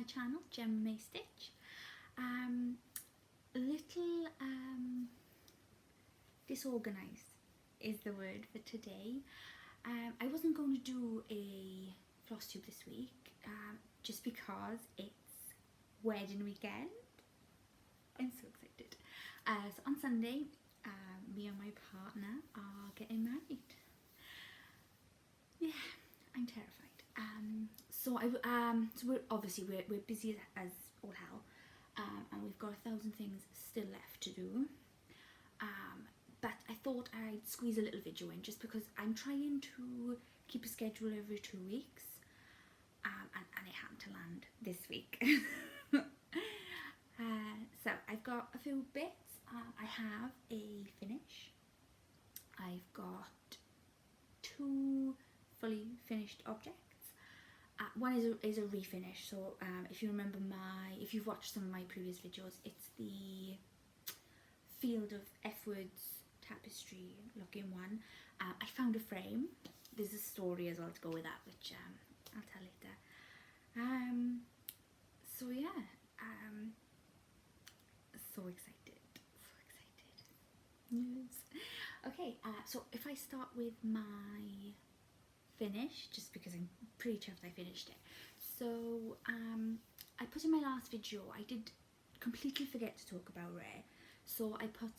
channel, Gemma Stitch. Little disorganised is the word for today. I wasn't going to do a floss tube this week just because it's wedding weekend. I'm so excited. So on Sunday, me and my partner are getting married. Yeah, I'm terrified. So we're busy as all hell, and we've got 1,000 things still left to do. But I thought I'd squeeze a little video in just because I'm trying to keep a schedule every 2 weeks, and it happened to land this week. So I've got a few bits. I have a finish. I've got 2 fully finished objects. One is a refinish. So if you remember if you've watched some of my previous videos, it's the Field of F-Words tapestry looking one. I found a frame. There's a story as well to go with that, which I'll tell later. So yeah, so excited. News. Okay, so if I start with my finish, just because I'm pretty chuffed I finished it. So I put in my last video, I did completely forget to talk about Rare. So I put,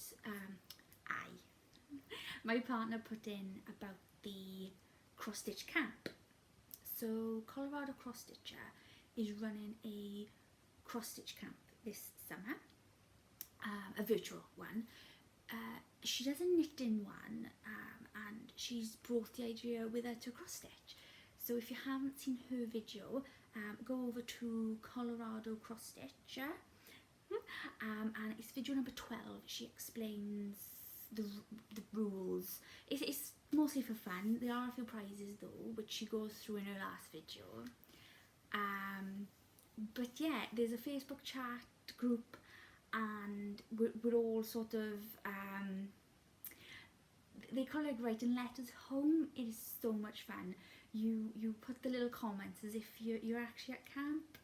my partner put in about the cross stitch camp. So Colorado Cross Stitcher is running a cross stitch camp this summer, a virtual one. She does a knitting one, and she's brought the idea with her to cross stitch. So if you haven't seen her video, go over to Colorado Cross Stitcher. And it's video number 12. She explains the rules. It's mostly for fun. There are a few prizes though, which she goes through in her last video. But yeah, there's a Facebook chat group, and we're all sort of they call it writing letters home. It is so much fun. You put the little comments as if you're actually at camp.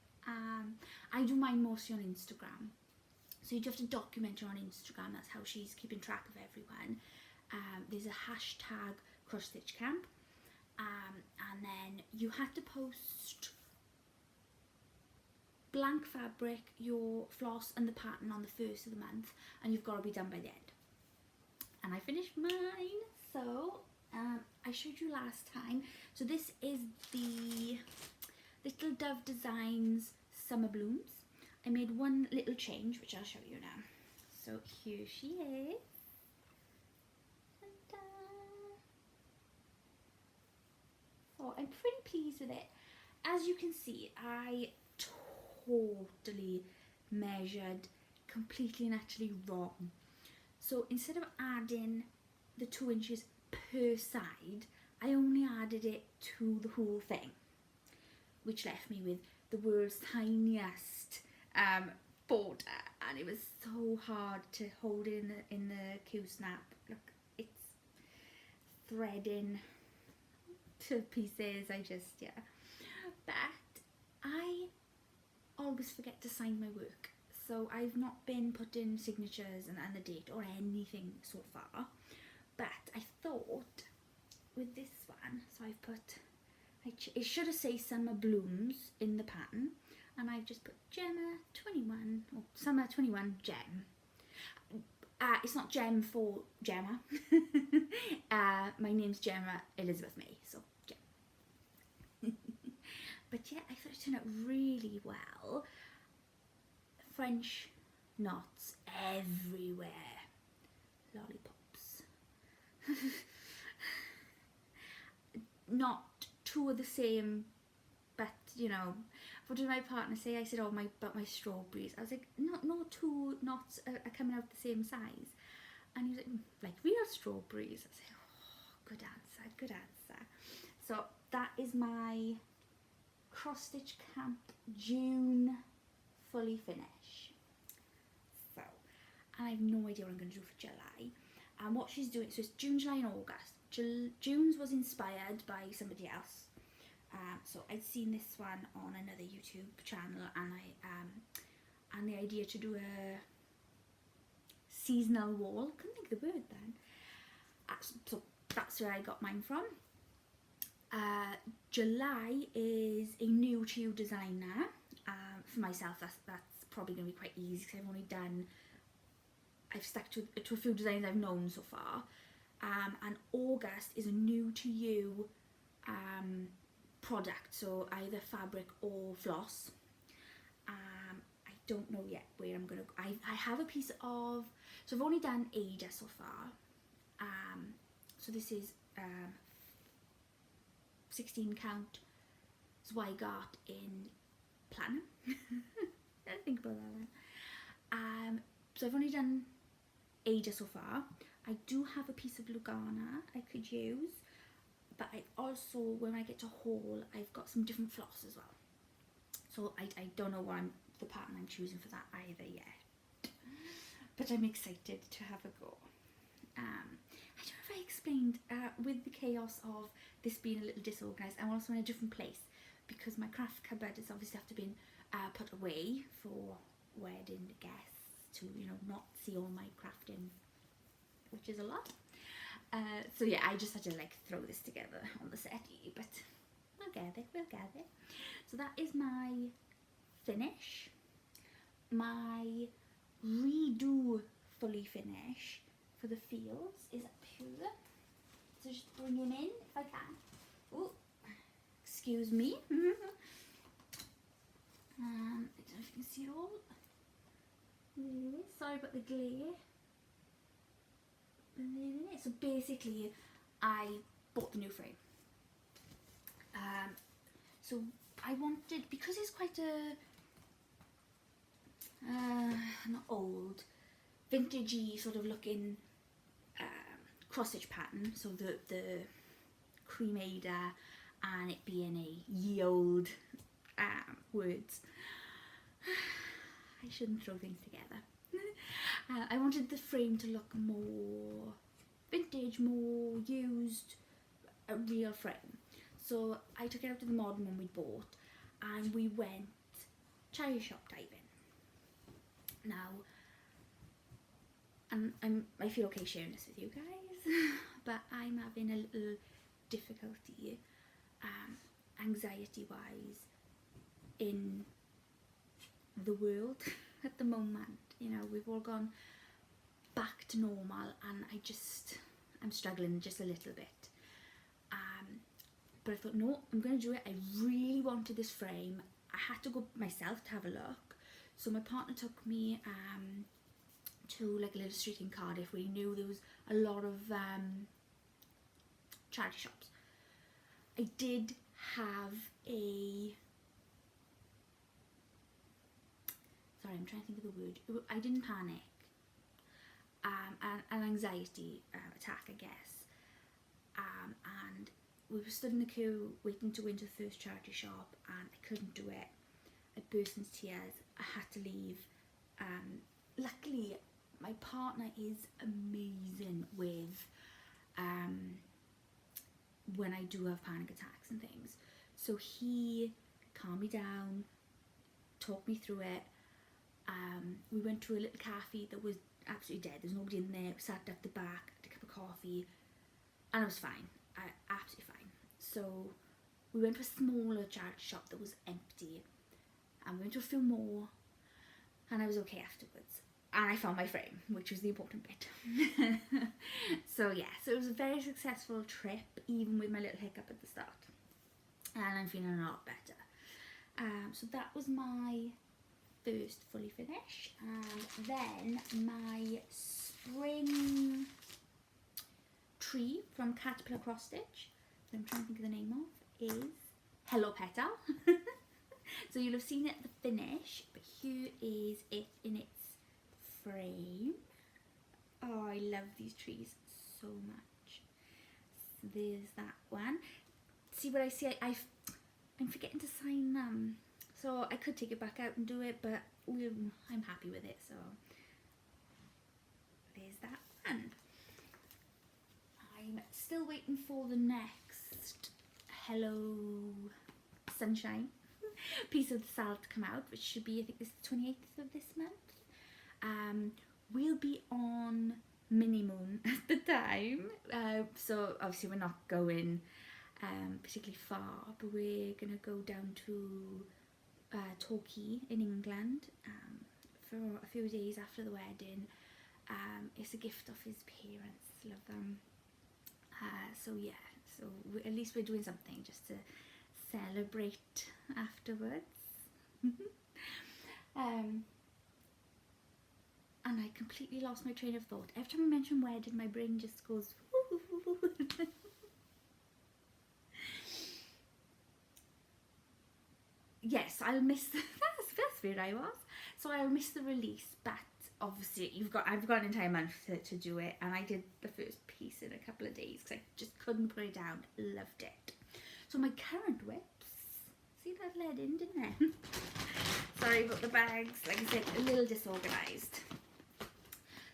I do mine mostly on Instagram, so you do have to document her on Instagram. That's how she's keeping track of everyone. There's a hashtag cross stitch camp, and then you have to post blank fabric, your floss and the pattern on the 1st of the month, and you've got to be done by the end. And I finished mine. So I showed you last time. So this is the Little Dove Designs Summer Blooms. I made one little change, which I'll show you now. So here she is. Ta-da. So I'm pretty pleased with it. As you can see, I totally measured completely and utterly wrong. So instead of adding the 2 inches per side, I only added it to the whole thing, which left me with the world's tiniest border, and it was so hard to hold in the Q-snap. Look, it's threading to pieces. Yeah, but I always forget to sign my work, so I've not been putting signatures and the date or anything so far. But I thought with this one, so I've put, it should have said Summer Blooms in the pattern, and I've just put Gemma 21, or Summer 21 Gem. It's not Gem for Gemma. My name's Gemma Elizabeth May, so Gem. But yeah, I thought it turned out really well. French knots everywhere. Lollipops. Not 2 of the same, but you know, what did my partner say? I said, oh, but my strawberries. I was like, no, 2 knots are coming out the same size. And he was like real strawberries. I said, oh, good answer. So that is my cross stitch camp June fully finish. So, and I have no idea what I'm going to do for July. And what she's doing, so it's June, July and August. June's was inspired by somebody else. So I'd seen this one on another YouTube channel, and and the idea to do a seasonal wall. Couldn't think of the word then. So that's where I got mine from. July is a new to you design now. For myself, that's probably going to be quite easy because I've stuck to a few designs I've known so far. And August is a new to you product, so either fabric or floss. I don't know yet where I'm gonna go. I have a piece of, so I've only done Aida so far. So this is 16 count Zweigart in platinum. Didn't think about that then. So I've only done Aida so far. I do have a piece of Lugana I could use, but I also, when I get to haul, I've got some different floss as well. So I don't know what the pattern I'm choosing for that either yet, but I'm excited to have a go. I don't know if I explained, with the chaos of this being a little disorganised, I'm also in a different place because my craft cupboard has obviously have to be put away for wedding guests to, you know, not see all my crafting, which is a lot. So yeah, I just had to like throw this together on the settee, but we'll get it. So that is my finish. My redo fully finish for the fields is up here. So just bring him in if I can. Oh, excuse me. I don't know if you can see it all. Sorry about the glare. So basically, I bought the new frame. So I wanted, because it's quite not old, vintagey sort of looking cross stitch pattern. So the cream Aida and it being a ye old words. I shouldn't throw things together. I wanted the frame to look more vintage, more used, a real frame. So I took it out to the modern one we bought and we went charity shop diving. Now, and I feel okay sharing this with you guys, but I'm having a little difficulty, anxiety-wise, in the world at the moment. You know, we've all gone back to normal and I'm struggling just a little bit. But I thought, no, I'm going to do it. I really wanted this frame. I had to go myself to have a look. So my partner took me to like a little street in Cardiff where he knew there was a lot of charity shops. I did have sorry, I'm trying to think of the word. I didn't panic. An anxiety attack, I guess. And we were stood in the queue waiting to go into the first charity shop and I couldn't do it. I burst into tears. I had to leave. Luckily, my partner is amazing with when I do have panic attacks and things. So he calmed me down, talked me through it. We went to a little cafe that was absolutely dead. There's nobody in there. We sat at the back, had a cup of coffee, and I was fine. Absolutely fine. So we went to a smaller charity shop that was empty, and we went to a few more, and I was okay afterwards. And I found my frame, which was the important bit. So yeah, so it was a very successful trip, even with my little hiccup at the start. And I'm feeling a lot better. So that was my first fully finish, and then my spring tree from Caterpillar Cross Stitch, that I'm trying to think of the name of, is Hello Petal. So you'll have seen it at the finish, but here is it in its frame. Oh, I love these trees so much. So there's that one. See what I see? I'm forgetting to sign them. So I could take it back out and do it, but I'm happy with it, so there's that one. I'm still waiting for the next Hello Sunshine piece of the sal to come out, which should be, I think, this is the 28th of this month. We'll be on Mini Moon at the time, so obviously we're not going particularly far, but we're gonna go down to Torquay in England for a few days after the wedding. It's a gift of his parents, love them. So yeah, so at least we're doing something just to celebrate afterwards. And I completely lost my train of thought. Every time I mention wedding, my brain just goes yes, I'll miss that's where I was. So I'll miss the release, but obviously I've got an entire month to do it, and I did the first piece in a couple of days because I just couldn't put it down. Loved it. So my current whips, see that led in, didn't it? Sorry about the bags, like I said, a little disorganized.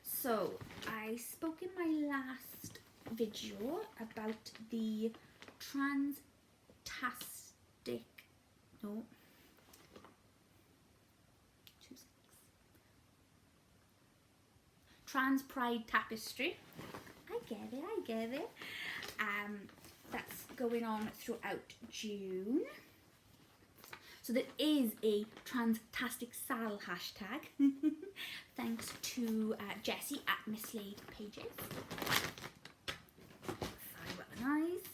So I spoke in my last video about the Trans Pride Tapestry. I get it. That's going on throughout June. So there is a Transtastic Sal hashtag. Thanks to Jessie at Mislaid Pages. Sorry about the noise.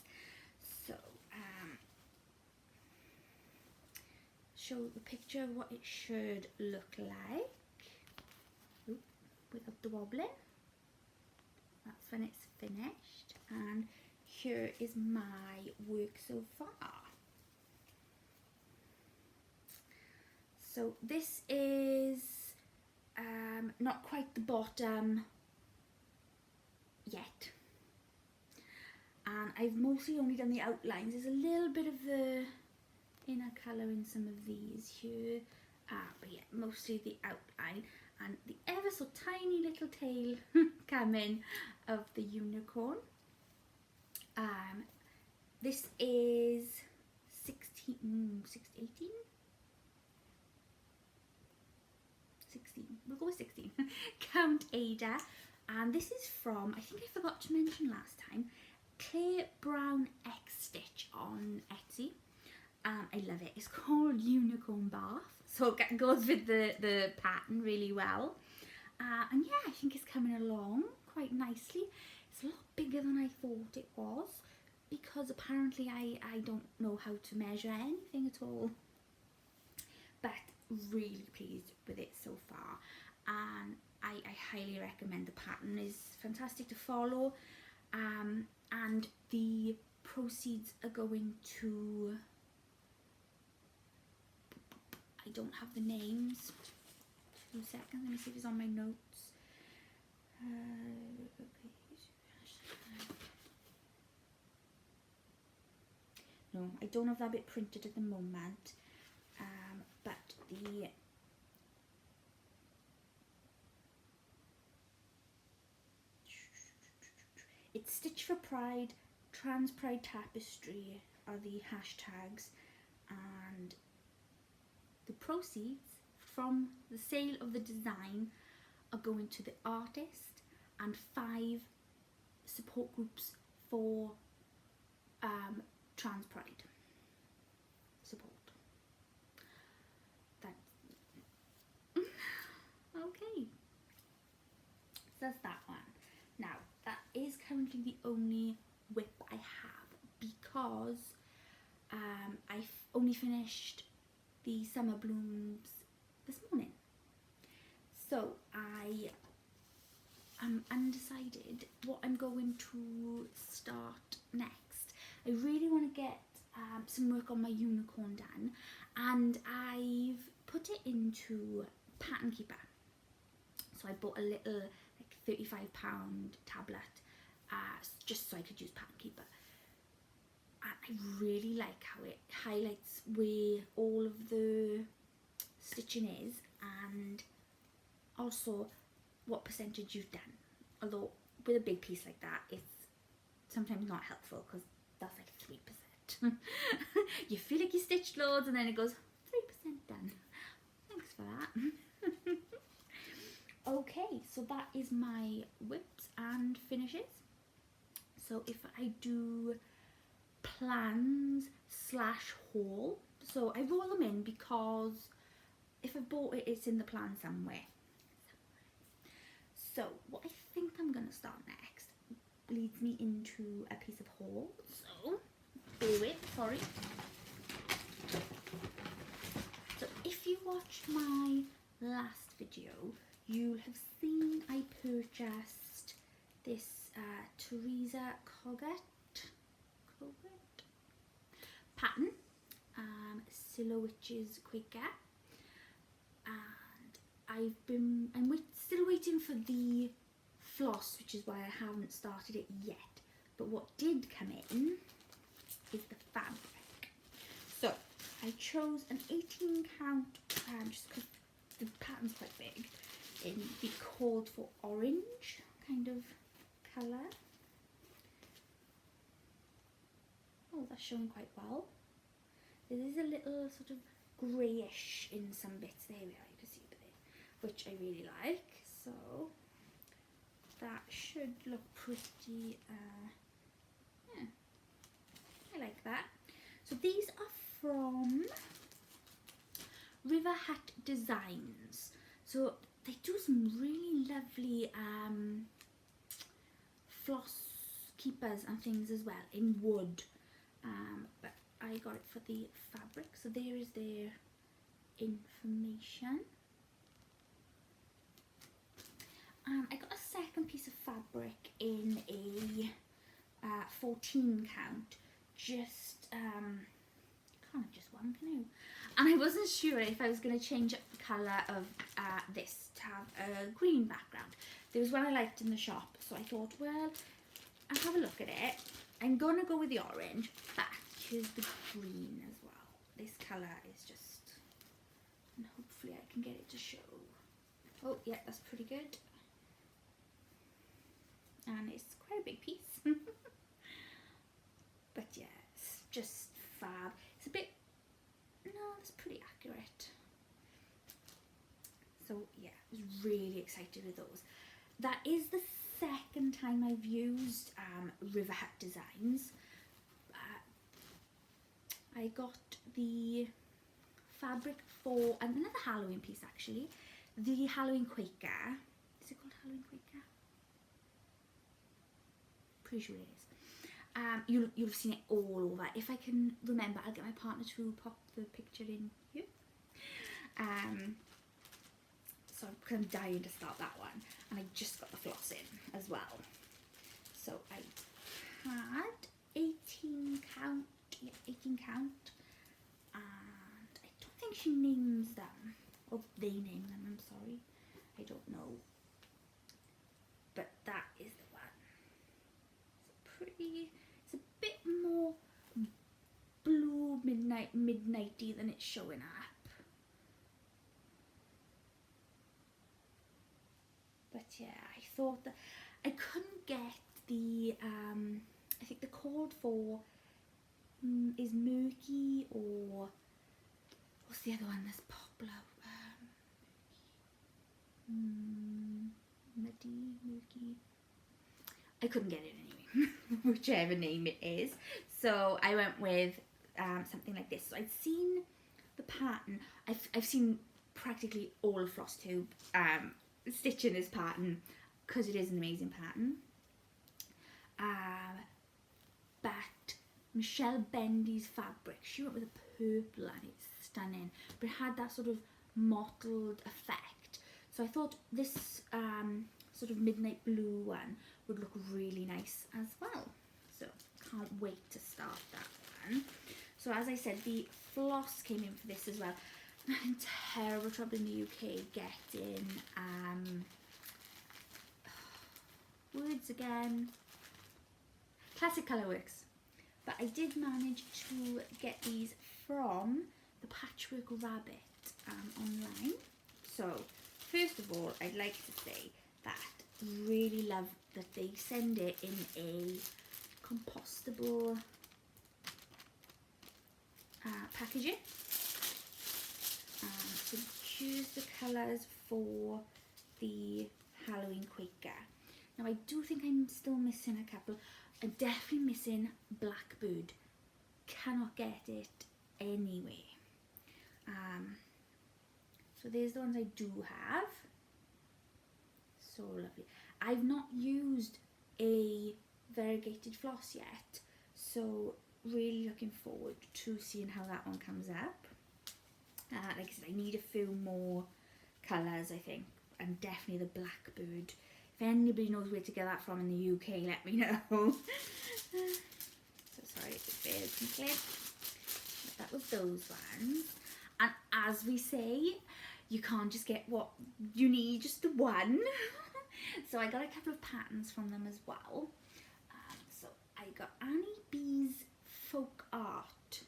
So, show the picture of what it should look like. Oop, without the wobbling. That's when it's finished. And here is my work so far. So this is not quite the bottom yet, and I've mostly only done the outlines. There's a little bit of the inner colour in some of these here, but yeah, mostly the outline and the ever so tiny little tail coming of the unicorn. This is 16, we'll go with 16. Count Aida, and this is from, I think I forgot to mention last time, Clear Brown xstitch on Etsy. I love it. It's called Unicorn Bath, so it goes with the pattern really well. And yeah, I think it's coming along quite nicely. It's a lot bigger than I thought it was, because apparently I don't know how to measure anything at all. But really pleased with it so far, and I highly recommend. The pattern is fantastic to follow, and the proceeds are going to, I don't have the names, 2 seconds, let me see if it's on my notes. No, I don't have that bit printed at the moment. But it's Stitch for Pride, Trans Pride Tapestry are the hashtags, and the proceeds from the sale of the design are going to the artist and 5 support groups for Trans Pride support. Okay, so that's that one. Now, that is currently the only whip I have, because I've only finished the summer blooms this morning. So I am undecided what I'm going to start next. I really want to get some work on my unicorn done, and I've put it into Pattern Keeper. So I bought a little like £35 tablet just so I could use Pattern Keeper. And I really like how it highlights where all of the stitching is, and also what percentage you've done. Although with a big piece like that, it's sometimes not helpful because that's like 3%. You feel like you stitched loads and then it goes 3% done. Thanks for that. Okay, so that is my whips and finishes. So if I do plans / haul, so I roll them in because if I bought it, it's in the plan somewhere. So what I think I'm going to start next leads me into a piece of haul. So bear with, sorry. So if you watched my last video, you'll have seen I purchased this Teresa Coggett pattern, Swywwyw quicker, and I'm still waiting for the floss, which is why I haven't started it yet. But what did come in is the fabric. So I chose an 18 count, just because the pattern's quite big, in the called for orange kind of colour. Oh, that's showing quite well. There is a little sort of greyish in some bits. There we are, you can see a bit there, which I really like. So that should look pretty, yeah, I like that. So these are from River Hat Designs. So they do some really lovely floss keepers and things as well in wood, but I got it for the fabric. So there is their information. I got a second piece of fabric in a 14 count, just can't have just one, can you? And I wasn't sure if I was going to change up the colour of this to have a green background. There was one I liked in the shop, so I thought, well, I'll have a look at it. I'm going to go with the orange, but here's the green as well. This colour is just, and hopefully I can get it to show. Oh yeah, that's pretty good. And it's quite a big piece. But yeah, it's just fab. It's a bit, no, it's pretty accurate. So yeah, I was really excited with those. That is the second time I've used River Hat Designs. I got the fabric for another Halloween piece actually. The Halloween Quaker. Is it called Halloween Quaker? Pretty sure it is. You'll have seen it all over. If I can remember, I'll get my partner to pop the picture in here. So I'm dying to start that one, and I just got the floss in as well. So I had 18 count, yeah, 18 count, and I don't think she names them, or they name them, I'm sorry, I don't know, but that is the one. It's pretty, it's a bit more blue midnighty than it's showing up. But yeah, I thought that I couldn't get the, I think the code for is murky, or what's the other one that's popular? Murky. I couldn't get it anyway, whichever name it is. So I went with something like this. So I'd seen the pattern. I've seen practically all of flosstube stitching this pattern because it is an amazing pattern. But Michelle Bendy's fabric, she went with a purple and it's stunning, but it had that sort of mottled effect. So I thought this sort of midnight blue one would look really nice as well. So can't wait to start that one. So as I said, the floss came in for this as well. I'm in terrible trouble in the UK getting words again. Classic Colourworks. But I did manage to get these from the Patchwork Rabbit online. So first of all, I'd like to say that I really love that they send it in a compostable packaging. So choose the colours for the Halloween Quaker. Now I do think I'm still missing a couple. I'm definitely missing Blackbird. Cannot get it anyway. So there's the ones I do have. So lovely. I've not used a variegated floss yet, so really looking forward to seeing how that one comes up. Like I said, I need a few more colours, I think, and definitely the Blackbird. If anybody knows where to get that from in the UK, let me know. So sorry, it's very clear. That was those ones. And as we say, you can't just get what you need, just the one. So I got a couple of patterns from them as well. So I got Annie B's Folk Art.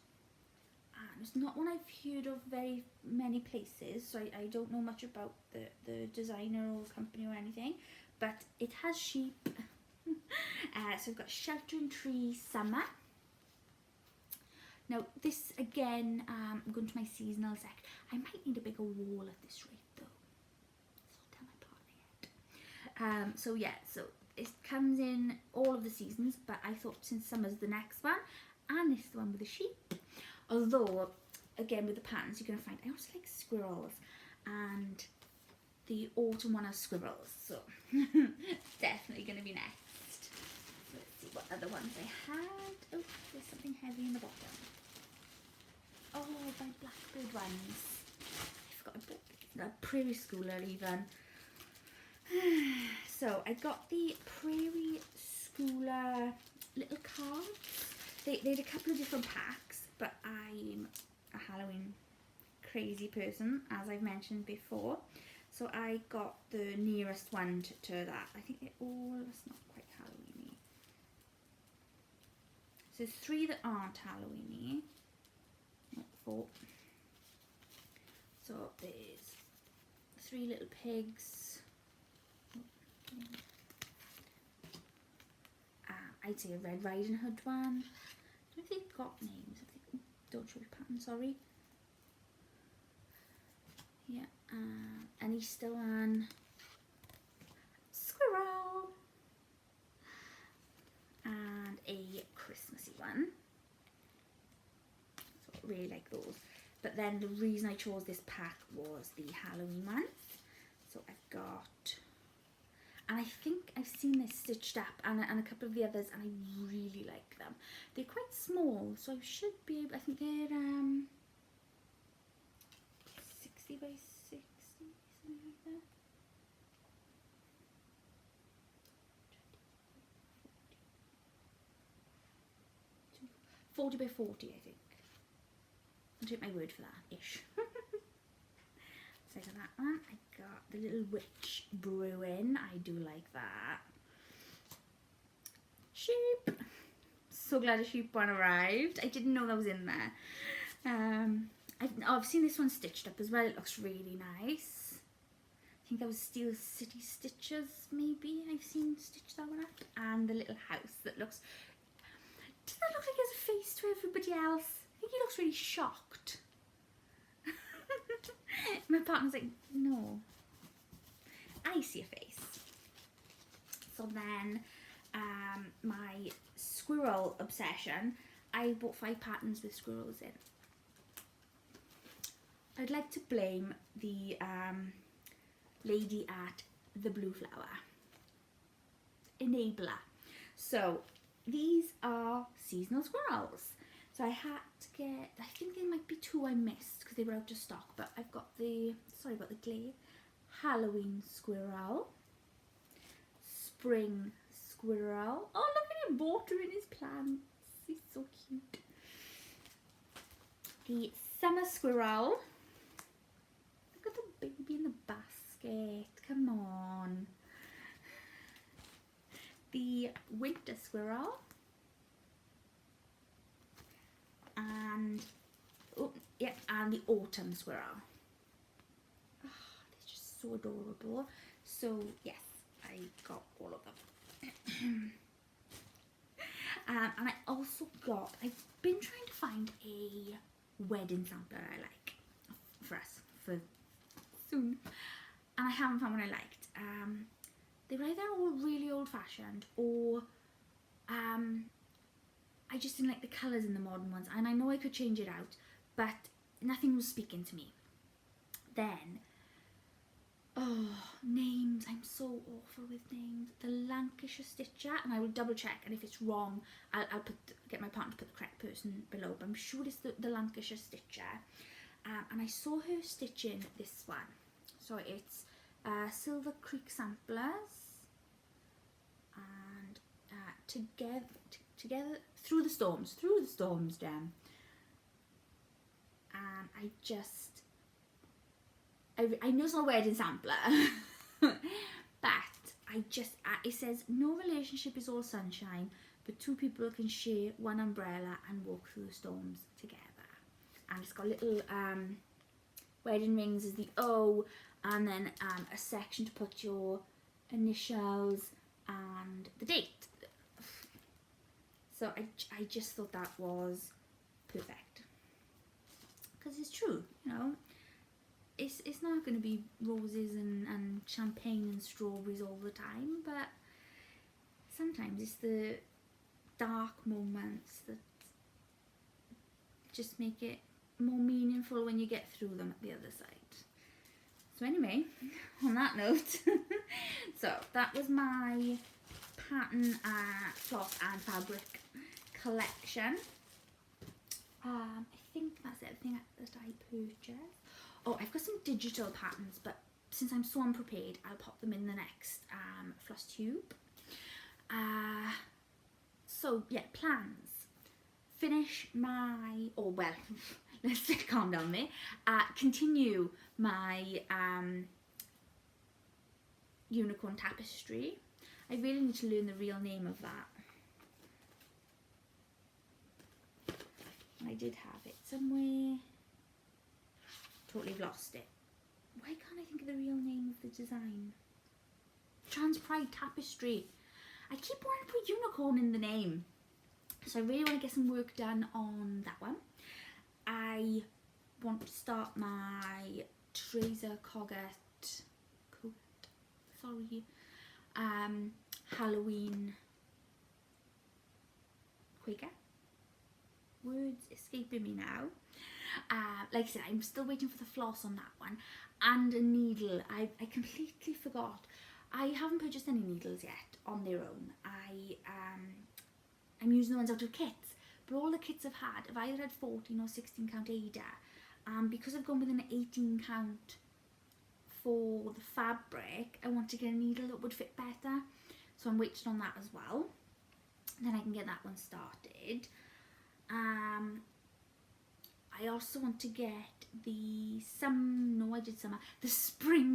And it's not one I've heard of very many places, so I don't know much about the designer or company or anything. But it has sheep. So I've got Sheltering Tree Summer. Now this again, I'm going to my seasonal sect. I might need a bigger wall at this rate though. So I'll tell my partner yet. So yeah, so it comes in all of the seasons, but I thought since summer's the next one, and this is the one with the sheep. Although, again with the patterns you're going to find, I also like squirrels, and the autumn one has squirrels, so definitely going to be next. So let's see what other ones I had. Oh, there's something heavy in the bottom. Oh, my Blackbird ones. I forgot I bought a Prairie Schooler even. So I got the Prairie Schooler little cards. They had a couple of different packs, but I'm a Halloween crazy person, as I've mentioned before. So I got the nearest one to that. I think they're all, it's not quite Halloween-y. So there's 3 that aren't Halloween-y. Not 4. So there's 3 little pigs. I'd say a Red Riding Hood one. I don't know if they've got names. Don't show your pattern, sorry. Yeah, an Easter one. Squirrel. And a Christmassy one. So I really like those. But then the reason I chose this pack was the Halloween ones. So I've got, and I think I've seen this stitched up and a couple of the others, and I really like them. They're quite small, so I should be able, I think they're 60 by 60, something like that. 40 by 40, I think. I'll take my word for that, ish. So I got that one. I got the little witch brewing. I do like that. Sheep. So glad a sheep one arrived. I didn't know that was in there. I've seen this one stitched up as well. It looks really nice. I think that was Steel City Stitches, maybe. I've seen stitch that one up. And the little house that looks... Does that look like he has a face to everybody else? I think he looks really shocked. My partner's like, no. I see a face. So then, my squirrel obsession, I bought 5 patterns with squirrels in. I'd like to blame the lady at the Blue Flower. Enabler. So, these are seasonal squirrels. So I had to get, I think there might be 2 I missed because they were out of stock, but I've got the, sorry about the glare, Halloween squirrel, spring squirrel. Oh, look at him watering his plants. He's so cute. The summer squirrel. Look at the baby in the basket. Come on. The winter squirrel. And, oh, yeah, and the autumn squirrel. Oh, they're just so adorable. So, yes, I got all of them. And I also got, I've been trying to find a wedding sampler I like for us, for soon. And I haven't found one I liked. They were either all really old-fashioned, or I just didn't like the colours in the modern ones, and I know I could change it out, but nothing was speaking to me. Then, oh, names, I'm so awful with names. The Lancashire stitcher, and I will double check, and if it's wrong, I'll get my partner to put the correct person below, but I'm sure it's the Lancashire stitcher. And I saw her stitching this one. So it's Silver Creek Samplers, and together through the storms, Gem. And I know it's not a wedding sampler, but it says no relationship is all sunshine, but two people can share one umbrella and walk through the storms together. And it's got little wedding rings as the O, and then a section to put your initials and the date. So I just thought that was perfect, because it's true, you know. It's not going to be roses and champagne and strawberries all the time, but sometimes it's the dark moments that just make it more meaningful when you get through them at the other side. So anyway, on that note, so that was my pattern, cloth and fabric collection. I think that's everything that I purchased. Oh, I've got some digital patterns, but since I'm so unprepared, I'll pop them in the next floss tube. So yeah, plans. Finish my, or well, let's calm down there. Continue my unicorn tapestry. I really need to learn the real name of that. I did have it somewhere. Totally lost it. Why can't I think of the real name of the design? Trans Pride Tapestry. I keep wanting to put unicorn in the name. So I really want to get some work done on that one. I want to start my Teresa Coggett, Halloween Quaker. Words escaping me now. Like I said, I'm still waiting for the floss on that one, and a needle. I completely forgot. I haven't purchased any needles yet on their own. I'm using the ones out of kits, but all the kits I've either had 14 or 16 count aida. Because I've gone with an 18 count for the fabric, I want to get a needle that would fit better, so I'm waiting on that as well. Then I can get that one started. I also want to get the spring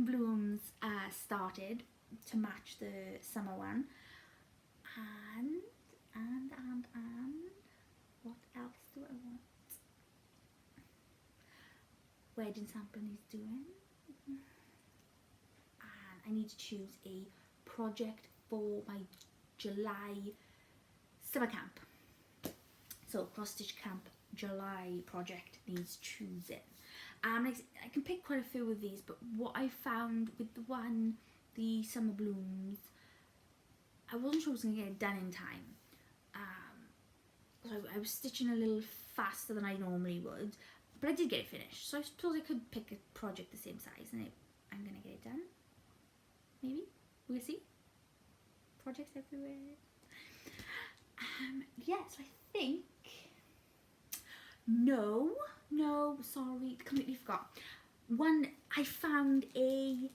blooms started to match the summer one. And what else do I want? Wedding sample needs doing. And I need to choose a project for my July summer camp. So cross stitch camp July project needs choosing. I can pick quite a few of these, but what I found with the summer blooms, I wasn't sure I was going to get it done in time. So I was stitching a little faster than I normally would, but I did get it finished. So I suppose I could pick a project the same size, and I'm going to get it done. Maybe. We'll see. Projects everywhere. Yes, I think... No, sorry, completely forgot. I found a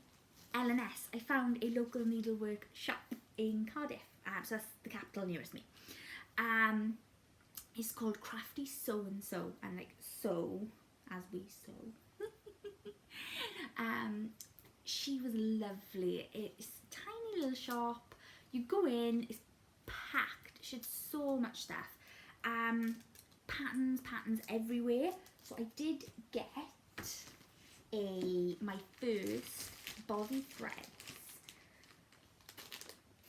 LNS. I found a local needlework shop in Cardiff. So that's the capital nearest me. It's called Crafty So and So, and like sew as we sew. She was lovely. It's a tiny little shop. You go in, it's packed. She had so much stuff. Patterns everywhere. So I did get my first bobby threads,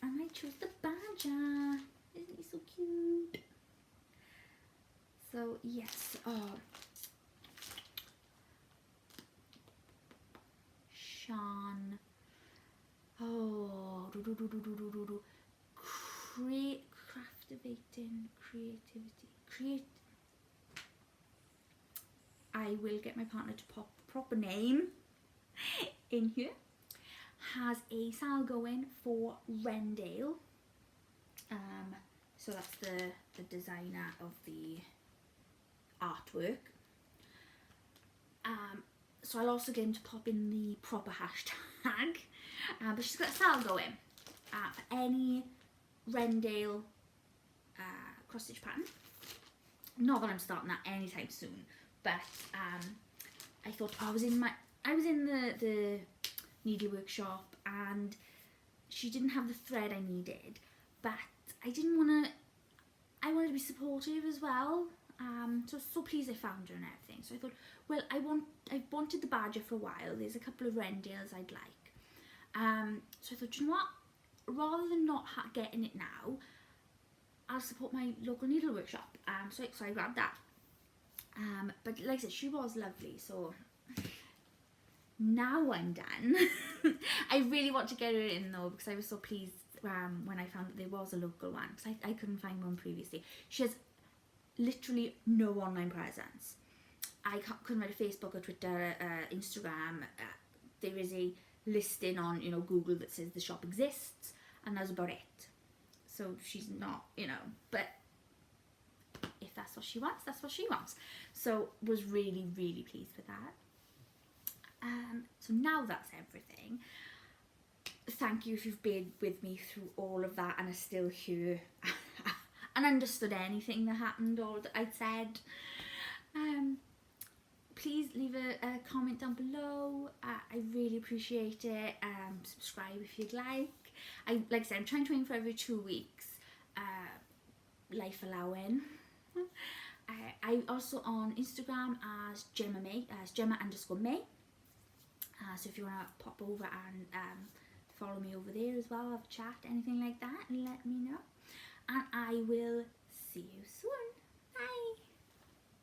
and I chose the badger. Isn't he so cute? So yes, on, oh, craftivating creativity. I will get my partner to pop the proper name in here. Has a sale going for Rendale. So that's the designer of the artwork. So I'll also get him to pop in the proper hashtag. But she's got a sale going for any Rendale cross stitch pattern. Not that I'm starting that anytime soon, but I thought I was in the needle workshop and she didn't have the thread I needed, but I wanted to be supportive as well. So pleased I found her and everything. So I thought, well, I've wanted the badger for a while. There's a couple of Rendales I'd like. So I thought, you know what? Rather than not getting it now, I'll support my local needle workshop. So I grabbed that. But like I said, she was lovely. So now I'm done. I really want to get her in though, because I was so pleased when I found that there was a local one, because I couldn't find one previously. She has literally no online presence. I couldn't find a Facebook or Twitter, Instagram. There is a listing on Google that says the shop exists, and that's about it. So she's not, but if that's what she wants, that's what she wants. So was really, really pleased with that. So now that's everything. Thank you if you've been with me through all of that and are still here and understood anything that happened or that I'd said. Please leave a comment down below. I really appreciate it. Subscribe if you'd like. Like I said, I'm trying to aim for every 2 weeks, life allowing. I'm also on Instagram as Gemma May, as Gemma_May. So if you want to pop over and follow me over there as well, have a chat, anything like that, and let me know. And I will see you soon.